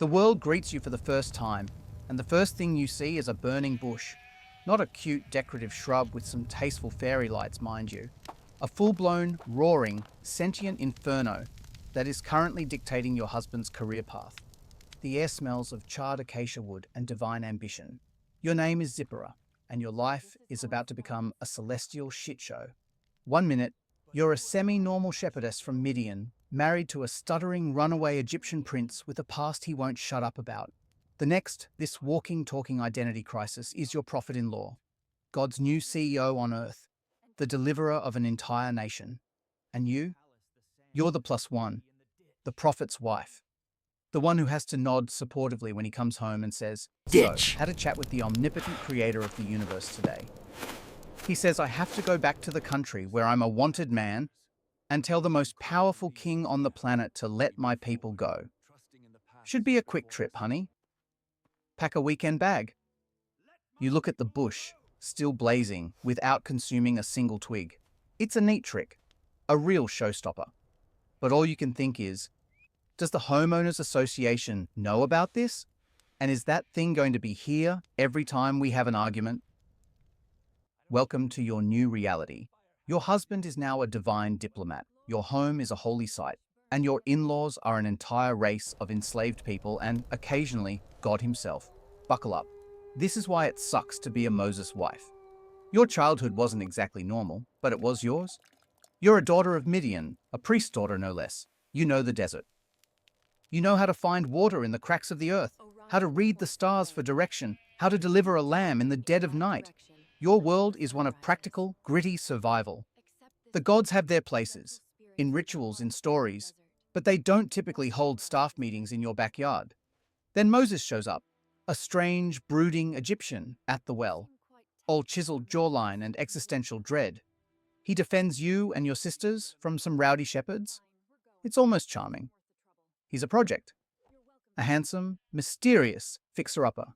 The world greets you for the first time, and the first thing you see is a burning bush. Not a cute decorative shrub with some tasteful fairy lights, mind you. A full-blown, roaring, sentient inferno that is currently dictating your husband's career path. The air smells of charred acacia wood and divine ambition. Your name is Zipporah, and your life is about to become a celestial shit show. 1 minute, you're a semi-normal shepherdess from Midian, married to a stuttering runaway Egyptian prince with a past he won't shut up about. The next, this walking, talking identity crisis is your prophet-in-law, God's new CEO on earth, the deliverer of an entire nation. And you're the plus one, the prophet's wife, the one who has to nod supportively when he comes home and says, Ditch. "So, had a chat with the omnipotent creator of the universe today. He says I have to go back to the country where I'm a wanted man and tell the most powerful king on the planet to let my people go. Should be a quick trip, honey. Pack a weekend bag." You look at the bush, still blazing, without consuming a single twig. It's a neat trick, a real showstopper. But all you can think is, does the Homeowners Association know about this? And is that thing going to be here every time we have an argument? Welcome to your new reality. Your husband is now a divine diplomat, your home is a holy site, and your in-laws are an entire race of enslaved people and, occasionally, God himself. Buckle up. This is why it sucks to be a Moses wife. Your childhood wasn't exactly normal, but it was yours. You're a daughter of Midian, a priest's daughter no less. You know the desert. You know how to find water in the cracks of the earth, how to read the stars for direction, how to deliver a lamb in the dead of night. Your world is one of practical, gritty survival. The gods have their places, in rituals, in stories, but they don't typically hold staff meetings in your backyard. Then Moses shows up, a strange, brooding Egyptian at the well, all chiseled jawline and existential dread. He defends you and your sisters from some rowdy shepherds. It's almost charming. He's a project, a handsome, mysterious fixer-upper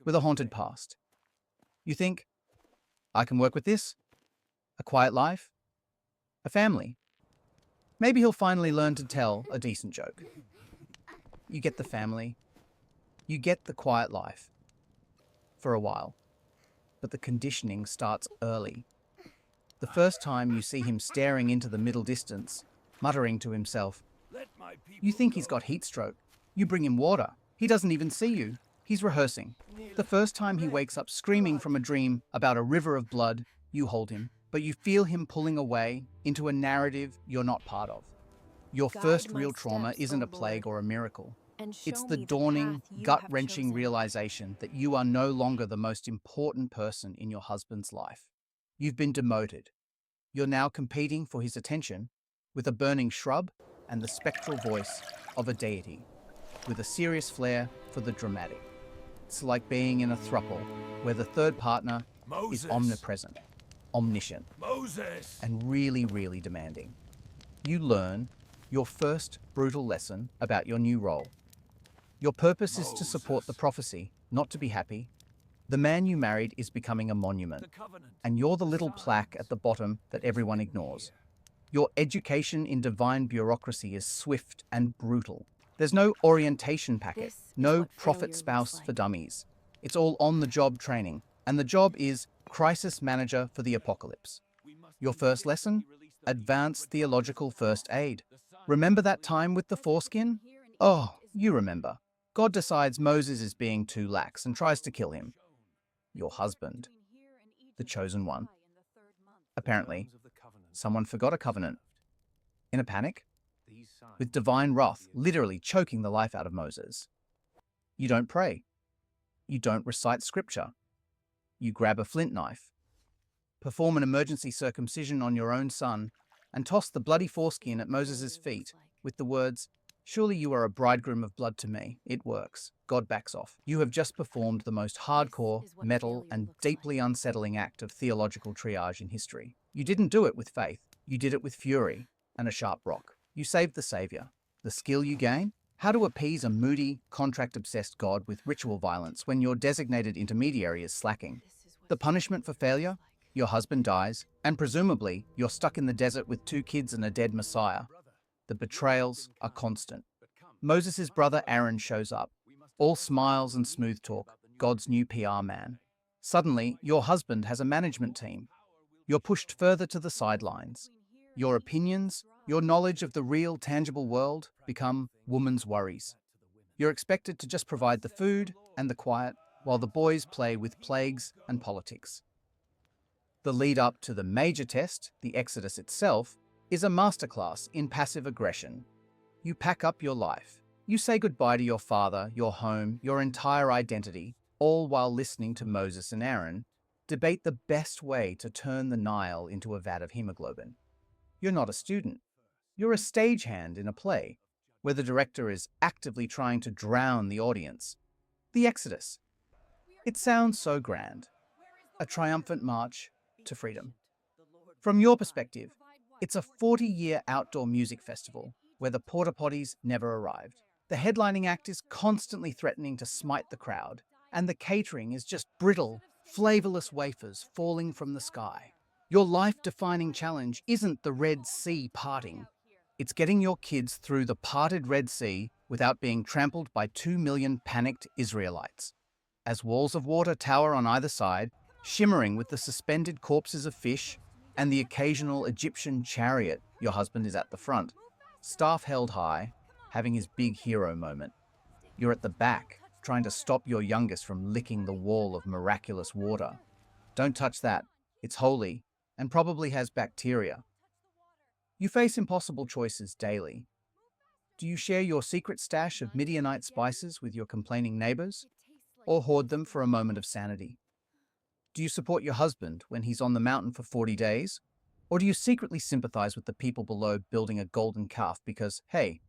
with a haunted past. You think, I can work with this? A quiet life? A family? Maybe he'll finally learn to tell a decent joke. You get the family. You get the quiet life. For a while. But the conditioning starts early. The first time you see him staring into the middle distance, muttering to himself, you think he's got heat stroke. You bring him water. He doesn't even see you. He's rehearsing. The first time he wakes up screaming from a dream about a river of blood, you hold him, but you feel him pulling away into a narrative you're not part of. Your first real trauma isn't a plague or a miracle. It's the dawning, gut-wrenching realization that you are no longer the most important person in your husband's life. You've been demoted. You're now competing for his attention with a burning shrub and the spectral voice of a deity, with a serious flair for the dramatic. It's like being in a throuple where the third partner is omnipresent, omniscient, and really, really demanding. You learn your first brutal lesson about your new role. Your purpose is to support the prophecy, not to be happy. The man you married is becoming a monument, and you're the little plaque at the bottom that everyone ignores. Your education in divine bureaucracy is swift and brutal. There's no orientation packet, no prophet spouse for dummies. It's all on-the-job training, and the job is crisis manager for the apocalypse. Your first lesson? Advanced theological first aid. Remember that time with the foreskin? Oh, you remember. God decides Moses is being too lax and tries to kill him. Your husband, the chosen one. Apparently, someone forgot a covenant. In a panic? With divine wrath literally choking the life out of Moses. You don't pray. You don't recite scripture. You grab a flint knife, perform an emergency circumcision on your own son, and toss the bloody foreskin at Moses' feet with the words, "Surely you are a bridegroom of blood to me." It works. God backs off. You have just performed the most hardcore, metal, and deeply unsettling act of theological triage in history. You didn't do it with faith. You did it with fury and a sharp rock. You saved the Savior. The skill you gain? How to appease a moody, contract-obsessed God with ritual violence when your designated intermediary is slacking. The punishment for failure? Your husband dies, and presumably, you're stuck in the desert with 2 kids and a dead Messiah. The betrayals are constant. Moses' brother Aaron shows up, All smiles and smooth talk, God's new PR man. Suddenly, your husband has a management team. You're pushed further to the sidelines. Your opinions, your knowledge of the real, tangible world become woman's worries. You're expected to just provide the food and the quiet while the boys play with plagues and politics. The lead up to the major test, the Exodus itself, is a masterclass in passive aggression. You pack up your life. You say goodbye to your father, your home, your entire identity, all while listening to Moses and Aaron debate the best way to turn the Nile into a vat of hemoglobin. You're not a student. You're a stagehand in a play, where the director is actively trying to drown the audience. The Exodus. It sounds so grand. A triumphant march to freedom. From your perspective, it's a 40-year outdoor music festival where the porta potties never arrived. The headlining act is constantly threatening to smite the crowd, and the catering is just brittle, flavorless wafers falling from the sky. Your life-defining challenge isn't the Red Sea parting. It's getting your kids through the parted Red Sea without being trampled by 2 million panicked Israelites. As walls of water tower on either side, shimmering with the suspended corpses of fish and the occasional Egyptian chariot, your husband is at the front, staff held high, having his big hero moment. You're at the back, trying to stop your youngest from licking the wall of miraculous water. Don't touch that. It's holy and probably has bacteria. You face impossible choices daily. Do you share your secret stash of Midianite spices with your complaining neighbors, or hoard them for a moment of sanity? Do you support your husband when he's on the mountain for 40 days? Or do you secretly sympathize with the people below building a golden calf because, hey,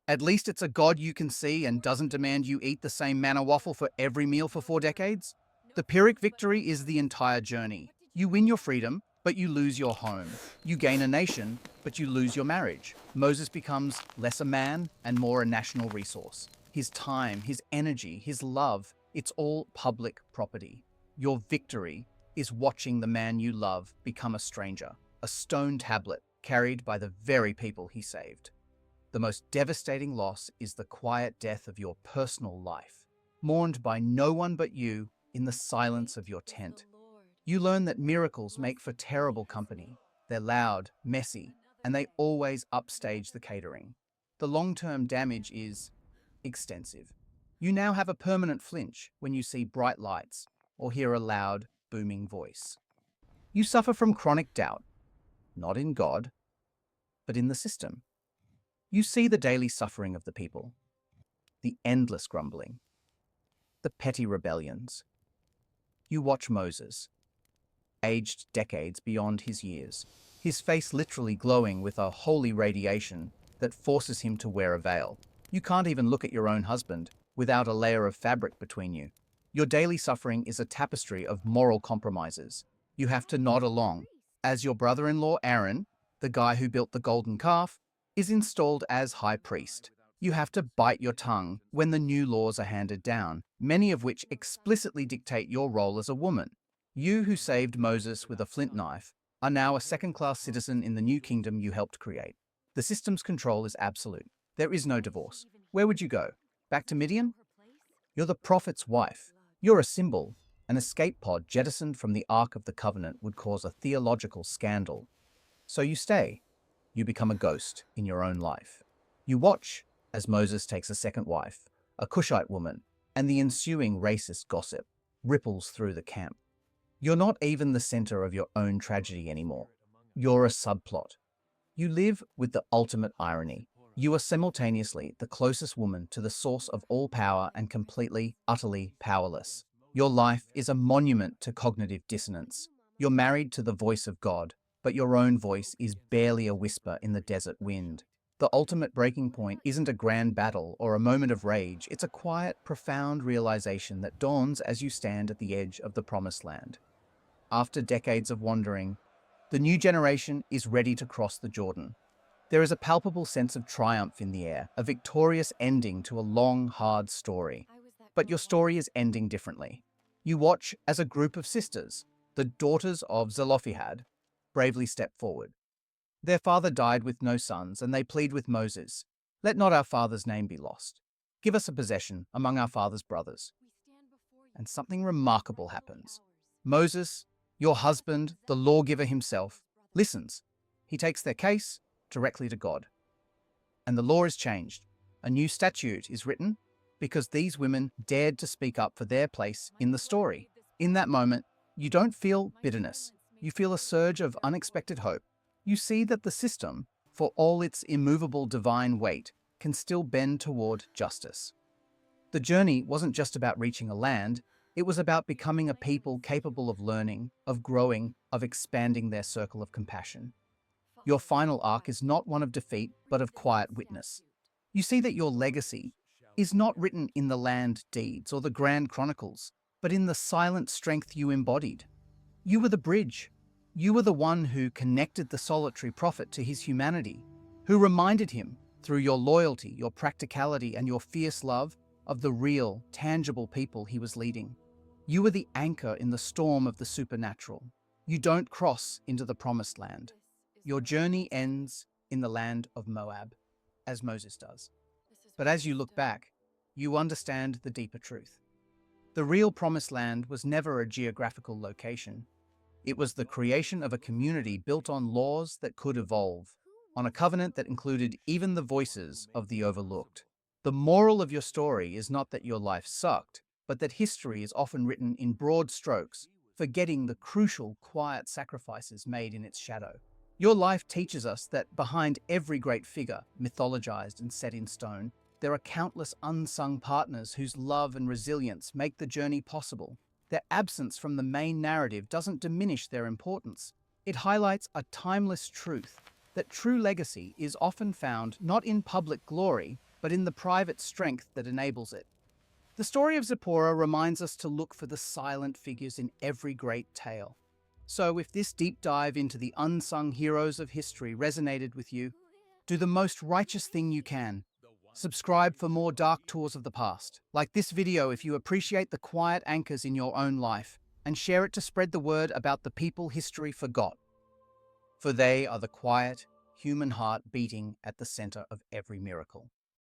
at least it's a god you can see and doesn't demand you eat the same manna waffle for every meal for 4 decades? The Pyrrhic victory is the entire journey. You win your freedom, but you lose your home. You gain a nation, but you lose your marriage. Moses becomes less a man and more a national resource. His time, his energy, his love, it's all public property. Your victory is watching the man you love become a stranger, a stone tablet carried by the very people he saved. The most devastating loss is the quiet death of your personal life, mourned by no one but you in the silence of your tent. You learn that miracles make for terrible company. They're loud, messy, and they always upstage the catering. The long-term damage is extensive. You now have a permanent flinch when you see bright lights or hear a loud, booming voice. You suffer from chronic doubt, not in God, but in the system. You see the daily suffering of the people, the endless grumbling, the petty rebellions. You watch Moses, aged decades beyond his years, his face literally glowing with a holy radiation that forces him to wear a veil. You can't even look at your own husband without a layer of fabric between you. Your daily suffering is a tapestry of moral compromises. You have to nod along, as your brother-in-law Aaron, the guy who built the golden calf, is installed as high priest. You have to bite your tongue when the new laws are handed down, many of which explicitly dictate your role as a woman. You who saved Moses with a flint knife are now a second-class citizen in the new kingdom you helped create. The system's control is absolute. There is no divorce. Where would you go? Back to Midian? You're the prophet's wife. You're a symbol. An escape pod jettisoned from the Ark of the Covenant would cause a theological scandal. So you stay. You become a ghost in your own life. You watch as Moses takes a second wife, a Cushite woman, and the ensuing racist gossip ripples through the camp. You're not even the center of your own tragedy anymore. You're a subplot. You live with the ultimate irony. You are simultaneously the closest woman to the source of all power and completely, utterly powerless. Your life is a monument to cognitive dissonance. You're married to the voice of God, but your own voice is barely a whisper in the desert wind. The ultimate breaking point isn't a grand battle or a moment of rage. It's a quiet, profound realization that dawns as you stand at the edge of the promised land. After decades of wandering, the new generation is ready to cross the Jordan. There is a palpable sense of triumph in the air, a victorious ending to a long, hard story. But your story is ending differently. You watch as a group of sisters, the daughters of Zelophehad, bravely step forward. Their father died with no sons, and they plead with Moses, "Let not our father's name be lost." Give us a possession among our father's brothers. And something remarkable happens. Moses, your husband, the lawgiver himself, listens. He takes their case directly to God. And the law is changed. A new statute is written because these women dared to speak up for their place in the story. In that moment, you don't feel bitterness. You feel a surge of unexpected hope. You see that the system, for all its immovable divine weight, can still bend toward justice. The journey wasn't just about reaching a land, it was about becoming a people capable of learning, of growing, of expanding their circle of compassion. Your final arc is not one of defeat, but of quiet witness. You see that your legacy is not written in the land deeds or the grand chronicles, but in the silent strength you embodied. You were the bridge. You were the one who connected the solitary prophet to his humanity, who reminded him, through your loyalty, your practicality, and your fierce love, of the real, tangible people he was leading. You were the anchor in the storm of the supernatural. You don't cross into the promised land. Your journey ends in the land of Moab, as Moses does. But as you look back, you understand the deeper truth. The real promised land was never a geographical location. It was the creation of a community built on laws that could evolve, on a covenant that included even the voices of the overlooked. The moral of your story is not that your life sucked, but that history is often written in broad strokes, forgetting the crucial, quiet sacrifices made in its shadow. Your life teaches us that behind every great figure, mythologized and set in stone, there are countless unsung partners whose love and resilience make the journey possible. Their absence from the main narrative doesn't diminish their importance. It highlights a timeless truth that true legacy is often found not in public glory, but in the private strength that enables it. The story of Zipporah reminds us to look for the silent figures in every great tale. So if this deep dive into the unsung heroes of history resonated with you, do the most righteous thing you can. Subscribe for more dark tours of the past. Like this video if you appreciate the quiet anchors in your own life, and share it to spread the word about the people history forgot. For they are the quiet, human heart beating at the center of every miracle.